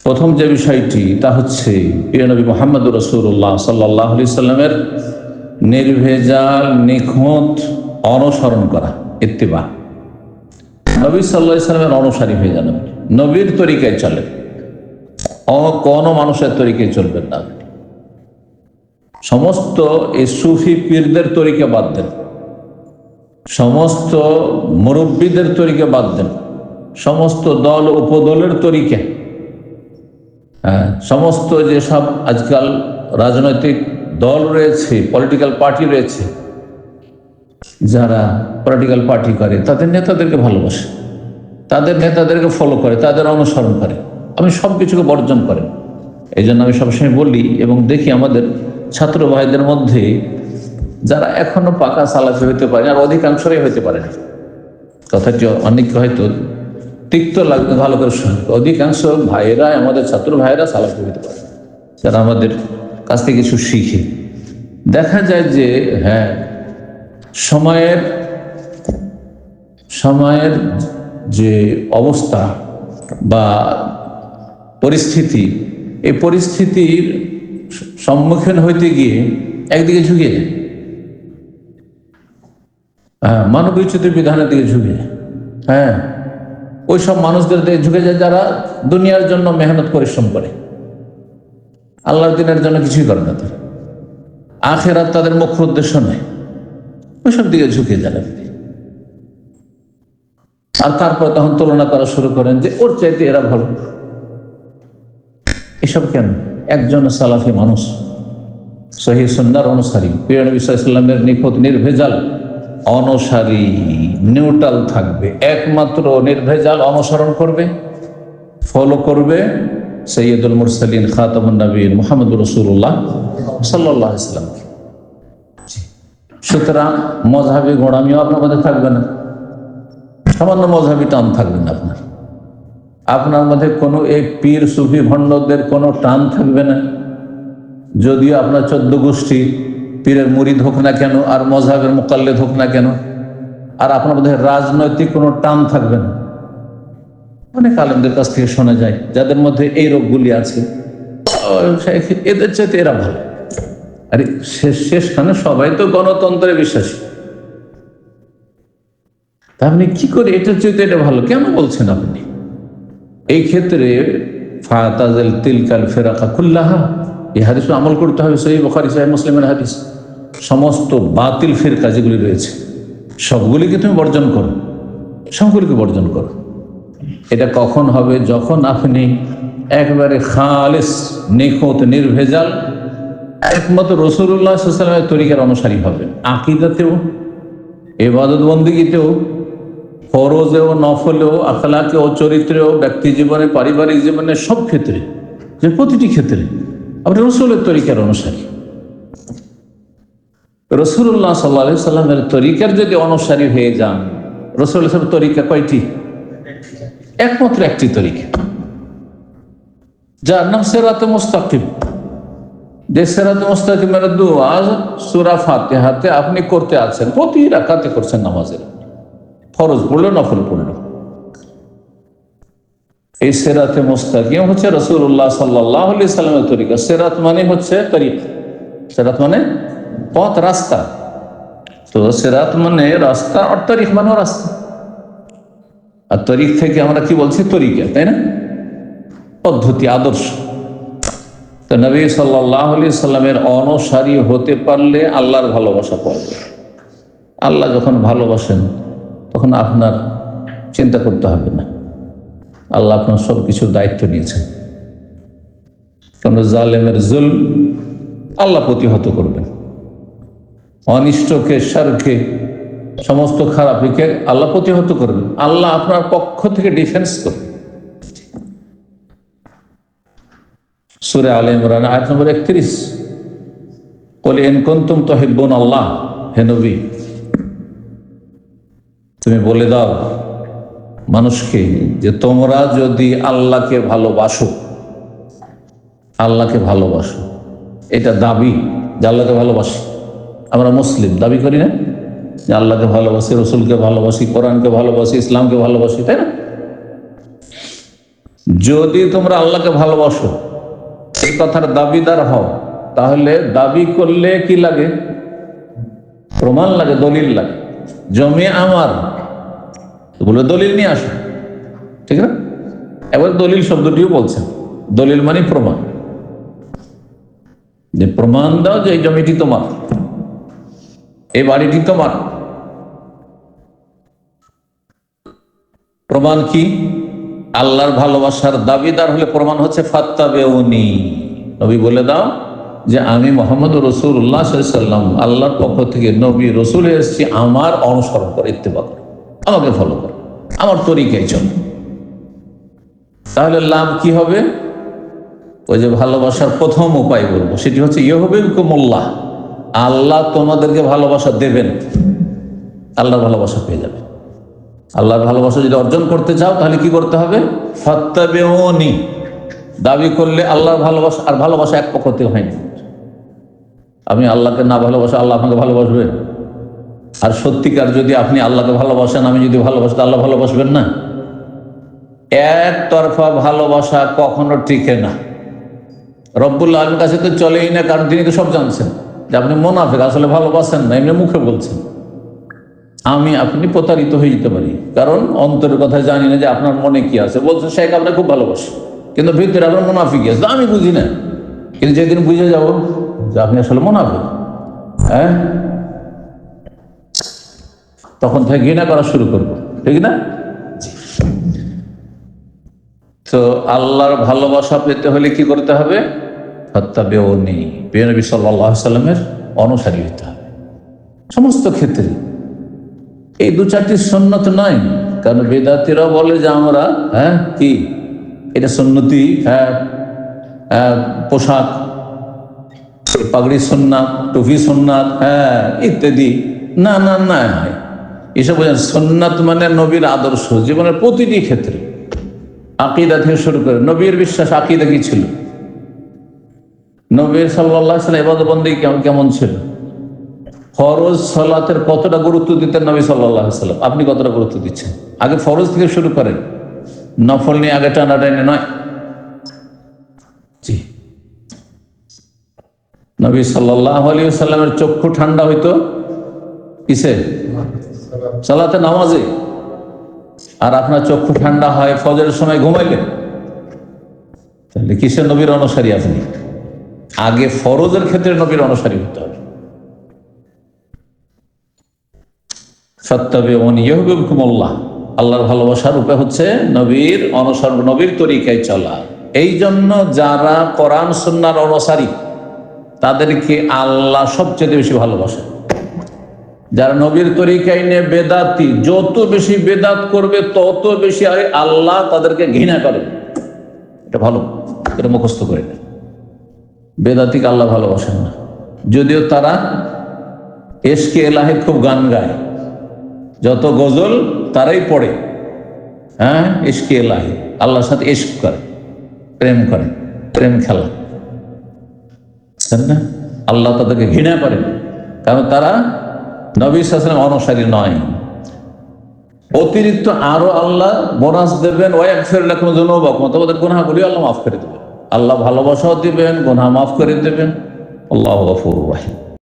প্রথম যে বিষয়টি তা হচ্ছে প্রিয় নবী মুহাম্মদুর রাসূলুল্লাহ সাল্লাল্লাহু আলাইহি সাল্লামের নির্ভেজাল নিখুঁত অনুসরণ করা, ইত্তিবা। নবী সাল্লাল্লাহু আলাইহি সাল্লামের অনুসারী হয়ে যান, নবীর তরিকায় চলেন, কোনো মানুষের তরিকায় চলবেন না। সমস্ত এই সুফি পীরদের তরিকা বাদ দেন, সমস্ত মুরব্বীদের তরিকা বাদ দেন, সমস্ত দল উপদলের তরিকা, সমস্ত যেসব আজকাল রাজনৈতিক দল রয়েছে, পলিটিক্যাল পার্টি রয়েছে, যারা পলিটিক্যাল পার্টি করে তাদের নেতাদেরকে ভালোবাসে, তাদের নেতাদেরকে ফলো করে, তাদের অনুসরণ করে, আমি সব কিছুকে বর্জন করেন। এই জন্য আমি সবসময় বলি এবং দেখি আমাদের ছাত্র ভাইদের মধ্যে যারা এখনো পাকা সালাফি হইতে পারে, আর অধিকাংশরাই হইতে পারে না। কথাটি অনেক হয়তো তিক্ত লাগবে, ভালো করে শুনুন। অধিকাংশ ভাইয়েরা, আমাদের ছাত্র ভাইয়েরা সালাফি হইতে পারে, যারা আমাদের কাছ থেকে কিছু শিখে। দেখা যায় যে হ্যাঁ, সময়ের যে অবস্থা বা পরিস্থিতি, এই পরিস্থিতির সম্মুখীন হইতে গিয়ে একদিকে ঝুঁকে যায়, মানবোচিত বিধানের দিকে ঝুঁকে যায়। হ্যাঁ, ওই সব মানুষদের দিকে ঝুঁকে যায় যারা দুনিয়ার জন্য মেহনত পরিশ্রম করে, আল্লাহর দিনের জন্য কিছুই করে না, তারা আখিরাত তাদের মুখ্য উদ্দেশ্য নেই, ওইসব দিকে ঝুঁকে যান। আর তারপর তখন তুলনা করা শুরু করেন যে ওর চাইতে এরা ভালো। এসব কেন? একজন সালাফি মানুষ, সহিহ সুন্নাহর অনুসারী, প্রিয় নবী সাল্লাল্লাহু আলাইহি ওয়াসাল্লামের নিখুঁত নির্ভেজাল অনুসারী, নিউট্রাল থাকবে, একমাত্র নির্ভেজাল অনুসরণ করবে, ফলো করবে সৈয়দুল মুরসালিন খাতামুন নবীন মুহাম্মদুর রাসূলুল্লাহ সাল্লাল্লাহু আলাইহি ওয়াসাল্লাম। সুতরাং মযহাবী গোঁড়ামিও আপনার মধ্যে থাকবে না, সামান্য মযহাবী টান থাকবে না আপনার মধ্যে কোনো এই পীর সুফি ভণ্ডদের কোনো টান থাকবে না। যদিও আপনার 14 গোষ্ঠী পীরের মুরিদ হোক না কেন, আর মযহাবের মুকাল্লিদ হোক না কেন, আর আপনার মধ্যে রাজনৈতিক কোনো টান থাকবে না। অনেক আলেমদের কাছ থেকে শোনা যায় যাদের মধ্যে এই রোগগুলি আছে, এদের চাইতে এরা ভালো। আরে শেষখানে সবাই তো গণতন্ত্রে বিশ্বাসী, তা আপনি কি করে এটার চাইতে এটা ভালো কেন বলছেন? আপনি এই ক্ষেত্রে ফাতাজিল তিলকাল ফিরাকা কুল্লাহা, এই হাদিস আমল করতে হবে। সহিহ বুখারী সহিহ মুসলিমের হাদিস। সমস্ত বাতিল ফিরকা যেগুলি রয়েছে সবগুলিকে তুমি বর্জন করো, সবগুলিকে বর্জন করো। এটা কখন হবে? যখন আপনি একবারে খালিস নিখুঁত নির্ভেজাল একমাত্র রাসূলুল্লাহ সাল্লাল্লাহু আলাইহি ওয়াসাল্লামের তরিকার অনুসারী হবেন। আকীদাতেও, ইবাদত বন্দেগীতেও, ফরজেও, নফলেও, আখলাকেও, চরিত্রেও, ব্যক্তি জীবনে, পারিবারিক জীবনে, সব ক্ষেত্রে, যে প্রতিটি ক্ষেত্রে আপনি রাসূলের তরিকার অনুসারী। রাসূলুল্লাহ সাল্লাল্লাহু আলাইহি ওয়াসাল্লামের তরিকার যদি অনুসারী হয়ে যান, রাসূলের তরিকা কয়টি? একমাত্র একটি তরিকা, যার নাম সিরাতে মুস্তাকিম। যে সিরাতে মুস্তাকিমের দোয়া সূরা ফাতিহাতে আপনি করতে আছেন, প্রতি রাকাতে করছেন নামাজের, ফরজ পড়লো, নফল পড়লো। এই সিরাতে মুস্তাকিম হচ্ছে রাসূলুল্লাহ সাল্লাল্লাহু আলাইহি ওয়াসাল্লামের তরিকা। সিরাত মানে হচ্ছে তরিকা, সিরাত মানে পথ, রাস্তা। তো সিরাত মানে রাস্তা, আর তরিক মানে রাস্তা। আর তরিক থেকে আমরা কি বলছি? তরিকা, তাই না? পদ্ধতি, আদর্শ। তো নবী সাল্লাল্লাহু আলাইহি ওয়াসাল্লামের অনুসারী হতে পারলে আল্লাহর ভালোবাসা পাওয়া যায়। আল্লাহ যখন ভালোবাসেন তখন আপনার চিন্তা করতে হবে না, আল্লাহ আপনার সব কিছুর দায়িত্ব নিয়েছেন। কারণ জালেমের জুলম আল্লাহ প্রতিহত করবেন, অনিষ্টকে, শারকে, সমস্ত খারাপিকে আল্লাহ প্রতিহত করবেন। আল্লাহ আপনার পক্ষ থেকে ডিফেন্স করবেন। সূরা আলে ইমরান আয়াত নম্বর 31, কুল ইন কুনতুম তুহিব্বুন আল্লাহ, হে নবী তুমি বলে দাও মানুষকে যে তোমরা যদি আল্লাহকে ভালোবাসো, আল্লাহকে ভালোবাসো, এটা দাবি যে আল্লাহকে ভালোবাসি। আমরা মুসলিম দাবি করি না যে আল্লাহকে ভালোবাসি, রসুলকে ভালোবাসি, কোরআনকে ভালোবাসি, ইসলামকে ভালোবাসি, তাই না? যদি তোমরা আল্লাহকে ভালোবাসো, এই কথার দাবিদার হও, তাহলে দাবি করলে কি লাগে? প্রমাণ লাগে, দলিল লাগে। জমি আমার, বলে দলিল নিয়ে আসো, ঠিক না? এবার দলিল শব্দটিও বলছেন, দলিল মানে প্রমাণ, যে প্রমাণ দাও যে এই জমিটি তোমার, এই বাড়িটি তোমার। প্রমাণ কি? আল্লাহর ভালোবাসার দাবিদার হলে প্রমাণ হচ্ছে ফাত্তাবিউনি, নবী বলে দাও যে আমি মুহাম্মদ রাসূলুল্লাহ সাল্লাল্লাহু আলাইহি ওয়াসাল্লাম আল্লাহর পক্ষ থেকে নবী রাসূল এসেছি, আমার অনুসরণ করো, ইত্তেবা করো, আমাকে ফলো করো, আমার তরিকায় চলো। তাহলে লাভ কি হবে? ওই যে ভালোবাসার প্রথম উপায় বলবো, সেটি হচ্ছে ইউহিব্বুকুমুল্লাহ, আল্লাহ তোমাদেরকে ভালোবাসা দেবেন, আল্লাহর ভালোবাসা পেয়ে যাবে। আল্লাহর ভালোবাসা যদি অর্জন করতে চাও তাহলে কি করতে হবে? ফাত্তাবিউনি, দাবি করলে আল্লাহর ভালোবাসা আর ভালোবাসা এক পক্ষতে হয়নি। আপনি আল্লাহকে না ভালোবাসা, আল্লাহ আপনাকে ভালোবাসবেন? আর সত্যিকার যদি আপনি আল্লাহকে ভালোবাসেন, আমি যদি ভালোবাসি, আল্লাহ ভালোবাসবেন না? একতরফা ভালোবাসা কখনো টিকে না। রব্বুল আলামিনের কাছে তো চলেই না, কারণ তিনি তো সব জানছেন যে আপনি মুনাফিক, আসলে ভালোবাসেন না, এমনি মুখে বলছেন। আমি আপনি প্রতারিত হয়ে যেতে পারি, কারণ অন্তরের কথা জানি না যে আপনার মনে কি আছে। বলছেন শেখ আপনি খুব ভালোবাসেন, কিন্তু ভিতরে আপনার মুনাফিক আছে, আমি বুঝি না। কিন্তু যেদিন বুঝে যাব যে আপনি আসলে মুনাফিক, হ্যাঁ, তখন থেকে ঘৃণা করা শুরু করবো, ঠিক না? তো আল্লাহর ভালোবাসা পেতে হলে কি করতে হবে? ফাত্তাবিউনি, নবী সাল্লাল্লাহু আলাইহি ওয়াসাল্লামের অনুসারী হতে হবে সমস্ত ক্ষেত্রে। এই দু চারটি সুন্নত নয়, কারণ বেদাতিরা বলে যে আমরা কি এটা সুন্নতি, পোশাক, পাগড়ি সুন্নাত, টুপি সুন্নাত, ইত্যাদি। না না না, এসব বোঝেন সুন্নাত মানে নবীর আদর্শ, জীবনের প্রতিটি ক্ষেত্রে, আকীদা থেকে শুরু করে। নবীর বিশ্বাস, আকীদা কি ছিল? নবী সাল্লাল্লাহু আলাইহি ওয়াসাল্লাম ইবাদত বন্দেগী কেমন ছিল? ফরজ সালাতের কতটা গুরুত্ব দিতেন নবী সাল্লাল্লাহু আলাইহি ওয়াসাল্লাম, আপনি কতটা গুরুত্ব দিচ্ছেন? আগে ফরজ থেকে শুরু করেন, নফল নিয়ে আগে টানাটানি নয়। জি, নবী সাল্লাল্লাহু আলাইহি ওয়াসাল্লামের চক্ষু ঠান্ডা হইতো কিসে? সালাতে, নামাজে। আর আপনার চক্ষু ঠান্ডা হয় ফজরের সময় ঘুমাইলে, তাহলে কিসের নবীর অনুসারী আপনি? আগে ফরজের ক্ষেত্রে নবীর অনুসারী হতে হবে। ফাত্তাবিউনি ইউহিব্বুকুমুল্লাহ, আল্লাহর ভালোবাসার উপায় হচ্ছে নবীর অনুসরণ, নবীর তরিকায় চলা। এই জন্য যারা কোরআন সুন্নাহর অনুসারী তাদেরকে আল্লাহ সবচেয়ে বেশি ভালোবাসে। যারা নবীর তরিকায় নিয়ে বেদাতি, যত বেশি বেদাত করবে তত বেশি আল্লাহ তাদেরকে ঘৃণা করে। এটা ভালো, এটা মুখস্থ করে না। বেদাতিকে আল্লাহ ভালোবাসেন না, যদিও তারা এশকে এলাহে খুব গান গায়, যত গজল তারাই পড়ে, এশকে এলাহে, আল্লাহর সাথে ইশক করে, প্রেম করে, প্রেম খেলা, না? আল্লাহ তাদেরকে ঘৃণা করেন, কারণ তারা নবী সাল্লাল্লাহু আলাইহি ওয়াসাল্লাম অনুসারী নয়। অতিরিক্ত আরো আল্লাহ বোনাস দেবেন, ওয়াগফির লাকুম যুনুবাকুম, তোমাদের গুনাহগুলি আল্লাহ মাফ করে দেবেন। আল্লাহ ভালোবাসাও দিবেন, গুনাহ মাফ করে দেবেন। আল্লাহু গফুরুর রহিম।